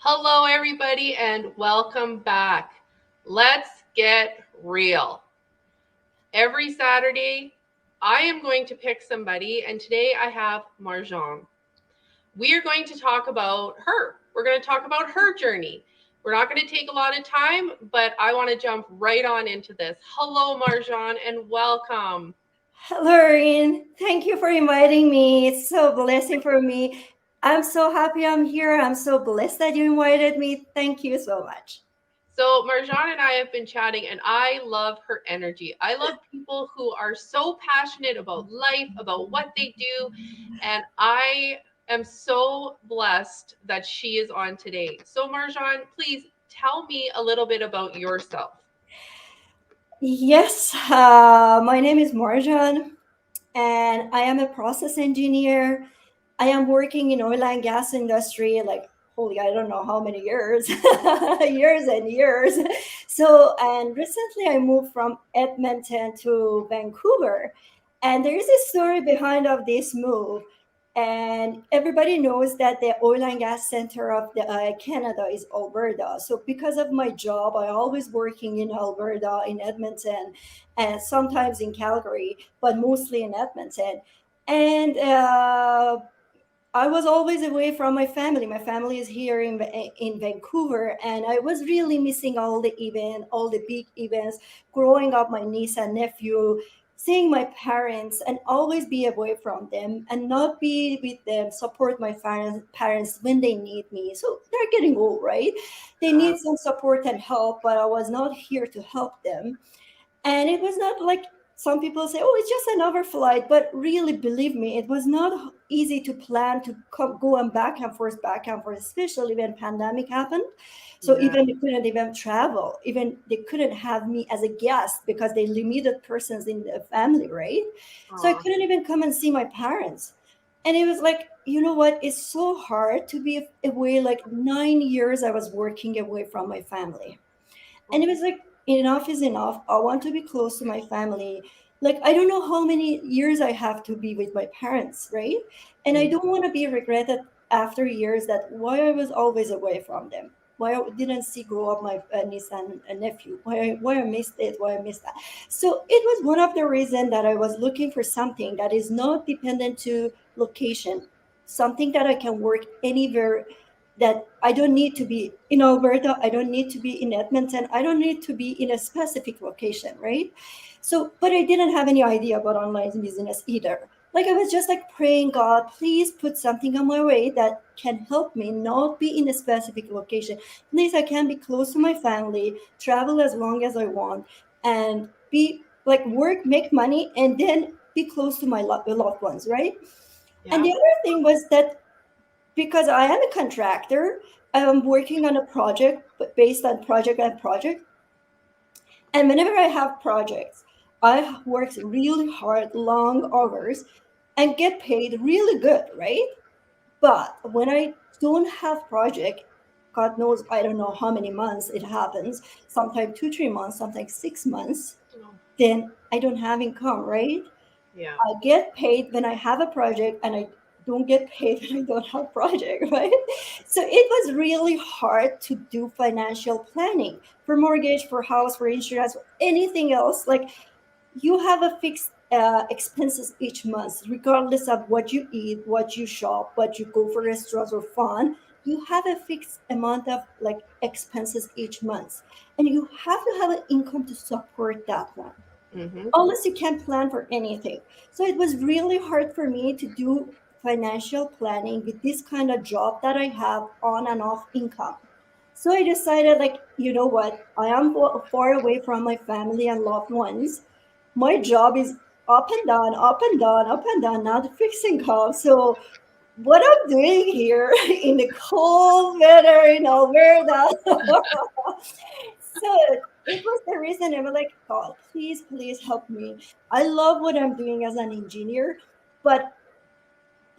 Hello, everybody, and welcome back. Let's get real. Every Saturday, I am going to pick somebody, and today I have Marjan. We are going to talk about her. We're going to talk about her journey. We're not going to take a lot of time, but I want to jump right on into this. Hello, Marjan, and welcome. Hello, Erin. Thank you for inviting me. It's so blessing for me. I'm so happy I'm here. I'm so blessed that you invited me. Thank you so much. So, Marjan and I have been chatting, and I love her energy. I love people who are so passionate about life, about what they do. And I am so blessed that she is on today. So, Marjan, please tell me a little bit about yourself. Yes, my name is Marjan, and I am a process engineer. I am working in oil and gas industry, like holy, I don't know how many years, years and years. So, and recently I moved from Edmonton to Vancouver, and there is a story behind of this move. And everybody knows that the oil and gas center of Canada is Alberta. So because of my job, I always working in Alberta, in Edmonton, and sometimes in Calgary, but mostly in Edmonton. And I was always away from my family. My family is here in Vancouver, and I was really missing all the events, all the big events. Growing up, my niece and nephew, seeing my parents, and always be away from them and not be with them. Support my parents when they need me. So they're getting old, right? They Uh, need some support and help, but I was not here to help them. And it was not like some people say, oh, it's just another flight. But really, believe me, it was not easy to plan to come, go and back and forth, especially when pandemic happened. So yeah. even they couldn't even travel. Even they couldn't have me as a guest because they limited persons in the family, right? So I Aw. couldn't even come and see my parents. And it was like, you know what? It's so hard to be away. Like 9 years, I was working away from my family, and it was like, enough is enough. I want to be close to my family. Like, I don't know how many years I have to be with my parents, right? And I Mm. don't want to be regretted after years that why I was always away from them. Why I didn't see grow up my niece and nephew. Why I missed it. Why I missed that. So it was one of the reasons that I was looking for something that is not dependent to location, something that I can work anywhere, that I don't need to be in Alberta, I don't need to be in Edmonton, I don't need to be in a specific location, right? So, but I didn't have any idea about online business either. Like I was just like praying, God, please put something on my way that can help me not be in a specific location. Please, I can be close to my family, travel as long as I want, and be like work, make money, and then be close to my loved ones, right? And Yeah. the other thing was that because I am a contractor, I'm working on a project but based on project and project. And whenever I have projects, I work really hard, long hours, and get paid really good, right? But when I don't have project, God knows I don't know how many months it happens, sometimes 2, 3 months, sometimes 6 months, Oh, then I don't have income, right? yeah. I get paid when I have a project, and I don't get paid when I don't have project, right? So it was really hard to do financial planning for mortgage, for house, for insurance, for anything else. Like you have a fixed expenses each month, regardless of what you eat, what you shop, what you go for restaurants or fun. You have a fixed amount of like expenses each month, and you have to have an income to support that one, Mm-hmm. unless you can't plan for anything. So it was really hard for me to do financial planning with this kind of job that I have on and off income. So I decided, like, you know what? I am far away from my family and loved ones. My job is up and down, up and down, up and down, not fixed income. So what I'm doing here in the cold weather in Alberta. So it was the reason I was like, God, please, please help me. I love what I'm doing as an engineer, but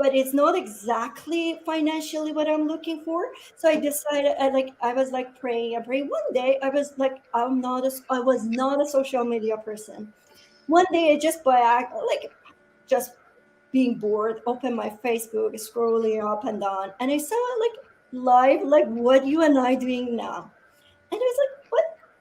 it's not exactly financially what I'm looking for. So I decided, I was like praying and praying. One day I was like, I was not a social media person. One day I just like just being bored, open my Facebook, scrolling up and down, and I saw like life like what you and I doing now. And I was like,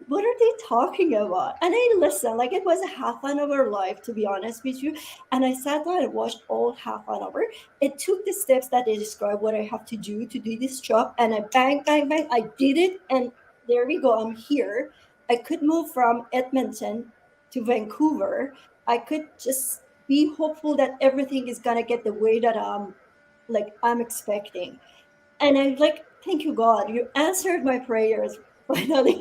what are they talking about? And I listened, like it was a half an hour live, to be honest with you. And I sat down and watched all half an hour. It took the steps that they describe what I have to do this job. And I bang, bang, bang, I did it. And there we go. I'm here. I could move from Edmonton to Vancouver. I could just be hopeful that everything is gonna get the way that I'm expecting. And I'm like, thank you, God, you answered my prayers finally.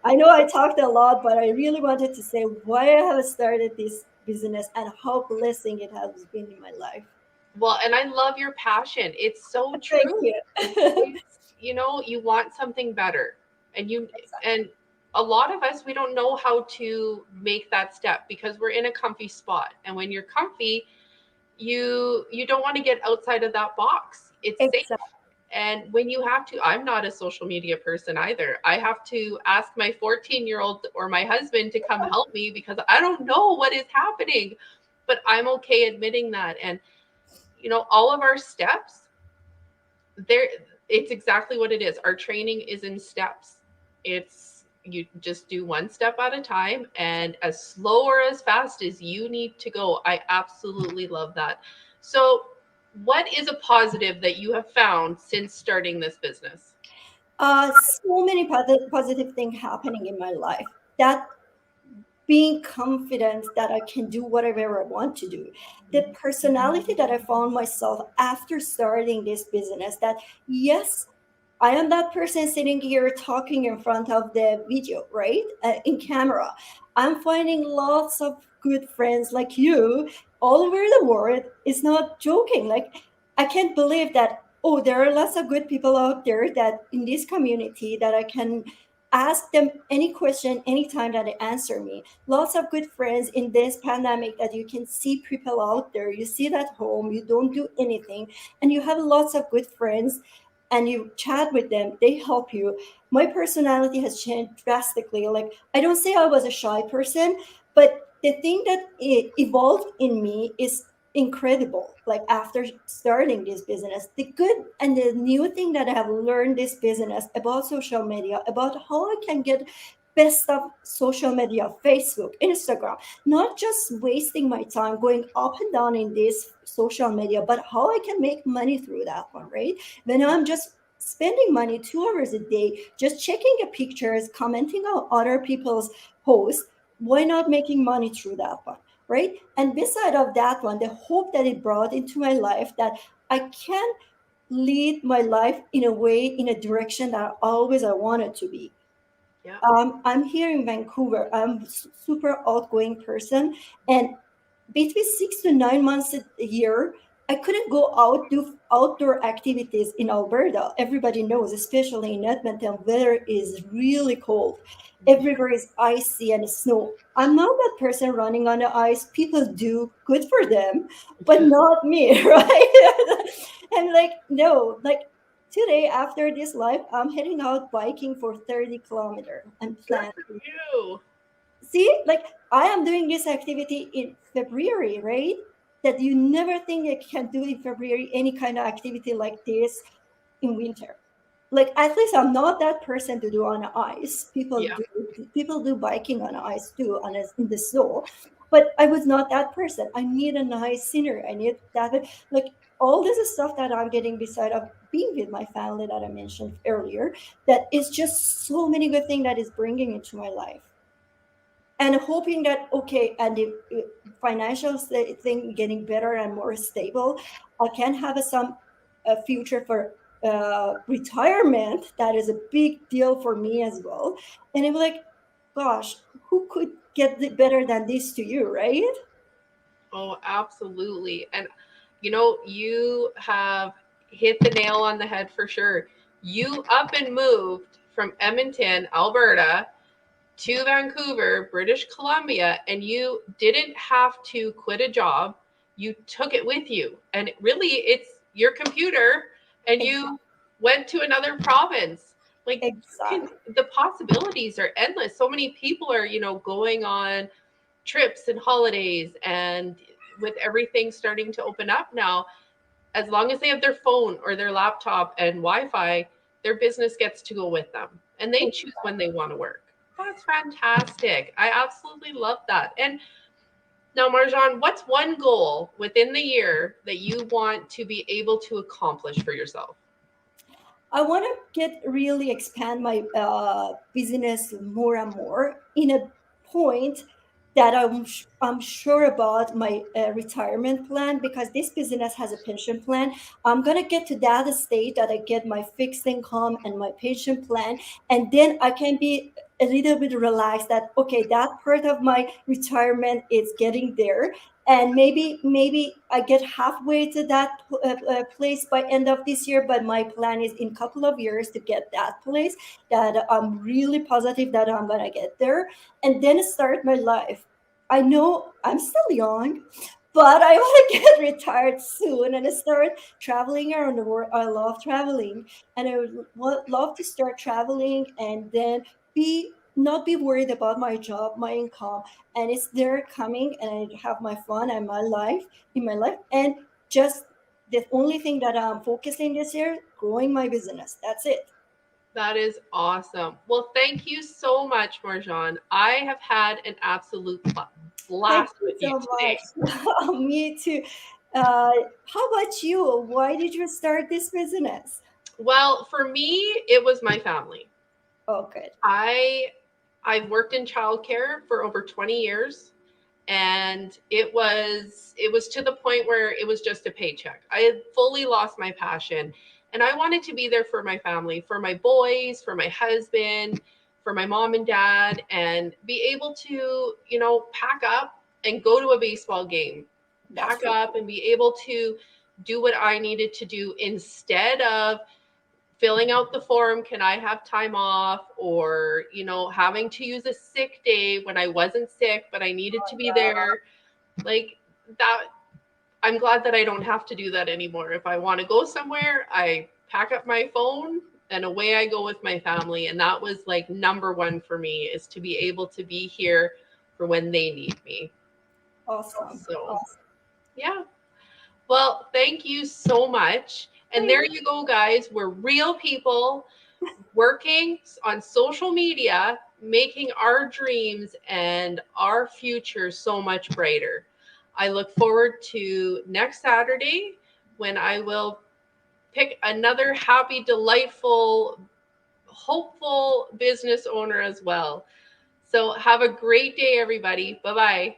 I know I talked a lot, but I really wanted to say why I have started this business and how blessing it has been in my life. Well, and I love your passion. It's so Thank true. you. It's, you want something better. And and a lot of us, we don't know how to make that step because we're in a comfy spot. And when you're comfy, you don't want to get outside of that box. It's safe. Exactly. And when you have to, I'm not a social media person either. I have to ask my 14-year-old or my husband to come help me because I don't know what is happening. But I'm okay admitting that. And all of our steps, there, it's exactly what it is. Our training is in steps. It's, you just do one step at a time, and as slow or as fast as you need to go. I absolutely love that. So what is a positive that you have found since starting this business? So many positive things happening in my life. That being confident that I can do whatever I want to do. The personality that I found myself after starting this business, that yes, I am that person sitting here talking in front of the video, right? In camera. I'm finding lots of good friends like you all over the world. It's not joking. Like, I can't believe that, oh, there are lots of good people out there that in this community that I can ask them any question anytime that they answer me. Lots of good friends in this pandemic that you can see people out there. You sit at home, you don't do anything, and you have lots of good friends and you chat with them, they help you. My personality has changed drastically. Like, I don't say I was a shy person, but the thing that evolved in me is incredible. Like, after starting this business, the good and the new thing that I have learned this business about social media, about how I can get best of social media, Facebook, Instagram, not just wasting my time going up and down in this social media, but how I can make money through that one, right? When I'm just spending money 2 hours a day, just checking the pictures, commenting on other people's posts, why not making money through that one, right? And beside of that one, the hope that it brought into my life, that I can lead my life in a way, in a direction that always I wanted to be. Yeah. I'm here in Vancouver. I'm super outgoing person, and between 6 to 9 months a year, I couldn't go out do outdoor activities in Alberta. Everybody knows, especially in Edmonton, weather is really cold. Everywhere is icy and snow. I'm not that person running on the ice. People do, good for them, but not me, right? And like, no, like today after this live, I'm heading out biking for 30 kilometers. I'm Good planning. for you. See, like I am doing this activity in February, right? That you never think you can do in February any kind of activity like this in winter. Like, at least I'm not that person to do on ice. Yeah. People do biking on ice too, in the snow. But I was not that person. I need a nice scenery. I need that, like all this is stuff that I'm getting beside of being with my family that I mentioned earlier. That is just so many good things that is bringing into my life, and hoping that okay, and the financial thing getting better and more stable, I can have some future for retirement. That is a big deal for me as well. And I'm like, gosh, who could get better than this to you, right? Oh, absolutely. And you have hit the nail on the head for sure. You up and moved from Edmonton, Alberta to Vancouver, British Columbia, and you didn't have to quit a job. You took it with you. And really, it's your computer, and Exactly. you went to another province. Like, Exactly. the possibilities are endless. So many people are, going on trips and holidays, and with everything starting to open up now, as long as they have their phone or their laptop and Wi-Fi, their business gets to go with them and they choose when they want to work. That's fantastic. I absolutely love that. And now, Marjan, what's one goal within the year that you want to be able to accomplish for yourself? I want to get really expand my business more and more in a point that I'm sure about my retirement plan, because this business has a pension plan. I'm gonna get to that state that I get my fixed income and my pension plan, and then I can be a little bit relaxed that okay, that part of my retirement is getting there, and maybe I get halfway to that place by end of this year. But my plan is in a couple of years to get that place that I'm really positive that I'm gonna get there, and then start my life. I know I'm still young, but I want to get retired soon and start traveling around the world. I love traveling, and I would love to start traveling and then be not be worried about my job, my income, and it's there coming, and I have my fun and my life in my life, and just the only thing that I'm focusing this year, growing my business. That's it. That is awesome. Well, thank you so much, Marjan. I have had an absolute Thank blast you with you so today. much. Me too. How about you? Why did you start this business? Well, for me, it was my family. Oh, good. I I've worked in childcare for over 20 years, and it was to the point where it was just a paycheck. I had fully lost my passion, and I wanted to be there for my family, for my boys, for my husband, for my mom and dad, and be able to, pack up and go to a baseball game, That's pack true. up and be able to do what I needed to do instead of filling out the form, can I have time off, or having to use a sick day when I wasn't sick but I needed to be there, like that. I'm glad that I don't have to do that anymore. If I want to go somewhere, I pack up my phone and away I go with my family. And that was like number one for me, is to be able to be here for when they need me. Awesome. So Awesome. yeah. Well, thank you so much. And Thank there you go, guys. We're real people working on social media, making our dreams and our future so much brighter. I look forward to next Saturday when I will pick another happy, delightful, hopeful business owner as well. So have a great day, everybody. Bye bye.